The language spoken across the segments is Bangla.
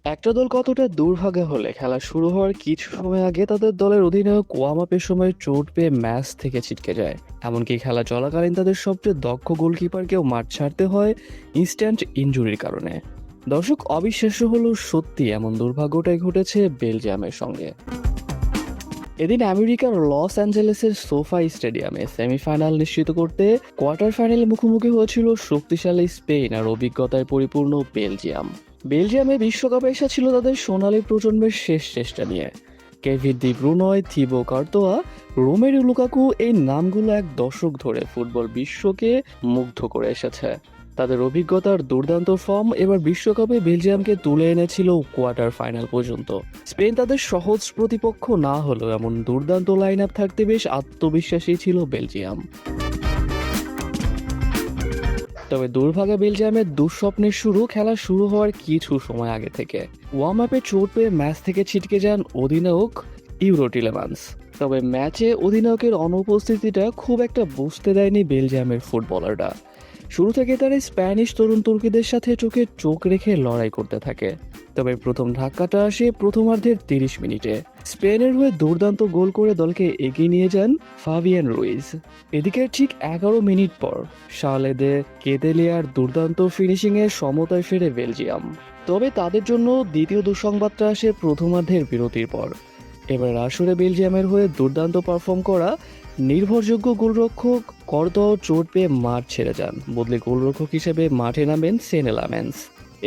একটা দল কতটা দুর্ভাগা হলে খেলা শুরু হওয়ার কিছু সময় আগে তাদের দলের অধিনায়ক ওয়ামাপের সময় চোট পেয়ে ম্যাচ থেকে ছিটকে যায়। এমনকি খেলা চলাকালীন তাদের সবচেয়ে দক্ষ গোলকিপারকেও মাঠ ছাড়তে হয় ইনস্ট্যান্ট ইনজুরির কারণে। দর্শক, অবিশ্বাস্য হলেও সত্যি এমন দুর্ভাগ্যটাই ঘটেছে বেলজিয়ামের সঙ্গে। এদিন আমেরিকার লস অ্যাঞ্জেলেসের সোফাই স্টেডিয়ামে সেমিফাইনাল নিশ্চিত করতে কোয়ার্টার ফাইনালে মুখোমুখি হয়েছিল শক্তিশালী স্পেন আর অভিজ্ঞতায় পরিপূর্ণ বেলজিয়াম। বেলজিয়ামে বিশ্বকাপে এসেছিল তাদের সোনালী প্রজন্মের শেষ চেষ্টা নিয়ে। Kevin De ব্রুনয়, Thibaut Karatoya, রোমেরু Lukaku, এই নামগুলো এক দশক ধরে ফুটবল বিশ্বকে মুগ্ধ করে এসেছে। তাদের অভিজ্ঞতার দুর্দান্ত ফর্ম এবার বিশ্বকাপে বেলজিয়ামকে তুলে এনেছিল কোয়ার্টার ফাইনাল পর্যন্ত। স্পেন তাদের সহজ প্রতিপক্ষ না হলেও এমন দুর্দান্ত লাইন আপ থাকতে বেশ আত্মবিশ্বাসী ছিল বেলজিয়াম। তবে দুর্ভাগা বেলজিয়ামের দুঃস্বপ্নের খেলা শুরু হওয়ার কিছু সময় আগে থেকে। ওয়ার্ম আপে চোট পেয়ে ম্যাচ থেকে ছিটকে যান অধিনায়ক ইউরো টিলেমান্স। তবে ম্যাচে অধিনায়কের অনুপস্থিতিটা খুব একটা বুঝতে দেয়নি বেলজিয়ামের ফুটবলাররা। শুরু থেকে তারা স্প্যানিশ তরুণ তুর্কিদের সাথে চোখে চোখ রেখে লড়াই করতে থাকে। তবে প্রথম ধাক্কাটা আসে প্রথমার্ধের 30 মিনিটে। স্পেনের হয়ে দুর্দান্ত গোল করে দলকে এগিয়ে নিয়ে যান ফাবিয়ান রুইজ। এদিকে ঠিক 11 মিনিট পর শালেদে কেদেলিয়ার দুর্দান্ত ফিনিশিংয়ে সমতায় ফেরে বেলজিয়াম। তবে তাদের জন্য দ্বিতীয় দুঃসংবাদটা আসে প্রথমার্ধের বিরতির পর। এবার আসরে বেলজিয়ামের হয়ে দুর্দান্ত পারফর্ম করা নির্ভরযোগ্য গোলরক্ষক কর্তোয়াও চোট পেয়ে মাঠ ছেড়ে যান। বদলে গোলরক্ষক হিসেবে মাঠে নামেন সেনে লামেন্স।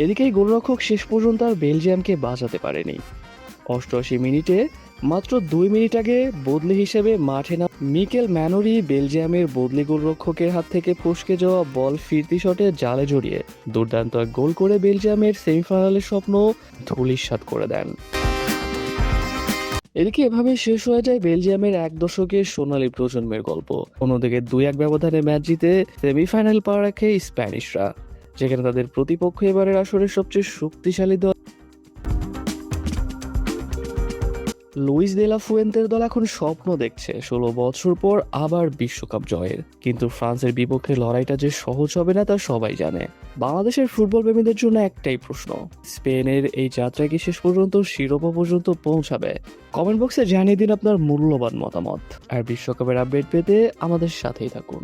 এদিকে এই গোলরক্ষক শেষ পর্যন্ত আর বেলজিয়ামকে বাঁচাতে পারেনি। 88 মিনিটে মাত্র 2 মিনিট আগে বদলি হিসেবে মাঠে নাম মিকেল ম্যানোরি বেলজিয়ামের বদলি গোলরক্ষকের হাত থেকে ফসকে যাওয়া বল ফিরতি শটে জালে জড়িয়ে দুর্দান্ত এক গোল করে বেলজিয়ামের সেমিফাইনালের স্বপ্ন ধূলিসাৎ করে দেন। এদিকে এভাবে শেষ হয়ে যায় বেলজিয়ামের এক দশকের সোনালী প্রজন্মের গল্প। অন্যদিকে 2-1 ব্যবধানে ম্যাচ জিতে সেমিফাইনাল পা রাখে স্প্যানিশরা, যেখানে তাদের প্রতিপক্ষ এবারের আসরের সবচেয়ে শক্তিশালী দল লুইস দে লা ফুয়েন্তের দল এখন স্বপ্ন দেখছে 16 বছর পর আবার বিশ্বকাপ জয়ের। কিন্তু ফ্রান্সের বিপক্ষে লড়াইটা যে সহজ হবে না তা সবাই জানে। বাংলাদেশের ফুটবল প্রেমীদের জন্য একটাই প্রশ্ন, স্পেনের এই যাত্রা কি শেষ পর্যন্ত শিরোপা পর্যন্ত পৌঁছাবে? কমেন্ট বক্সে জানিয়ে দিন আপনার মূল্যবান মতামত। আর বিশ্বকাপের আপডেট পেতে আমাদের সাথেই থাকুন।